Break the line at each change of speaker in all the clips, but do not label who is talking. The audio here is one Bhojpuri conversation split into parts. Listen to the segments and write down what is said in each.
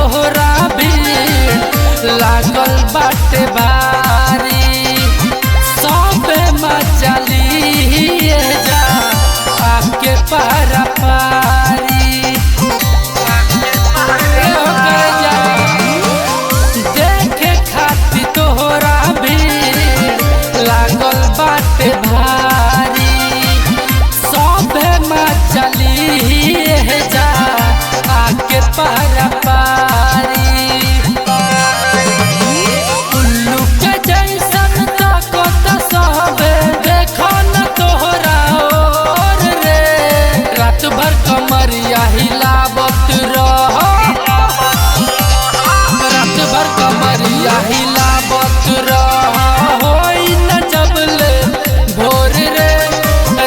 तोहरा भीड़ लागल बाटे भारी सब मचलिए जा आके पारा पारी देखे खातिर तोहरा भीड़ लागल बाटे भारी सब मचलिए जा आके पारा पारी उल्लू के जैसन ताकत सब देखो न तोहरा और रे रात भर कमरिया हिलावत रह रात भर कमरिया हिलावत रह होई न जबले भोर रे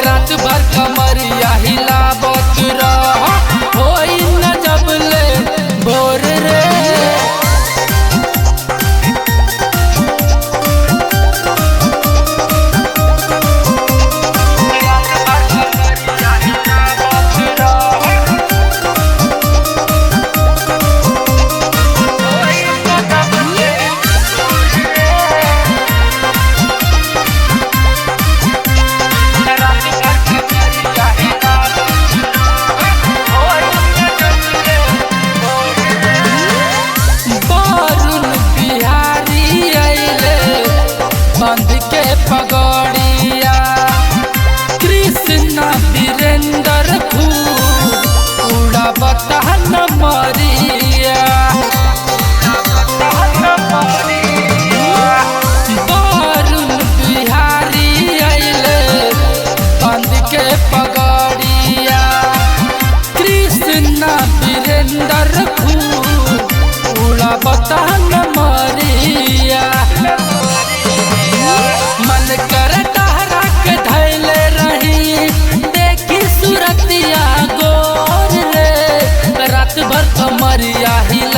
रात भर कमरिया हिलावत रह होई न जबले भोर रे बंद के पगड़िया कृष्णा वीरेंद्र खूब उड़ा बता न मरिया वरुण बिहारी अइले बंद के पगड़िया कृष्णा वीरेंद्र खूब उड़ा बता न मरिया मन कर तहरा के धैले रही देखी सूरतिया गोर रे रात भर कमरिया हिला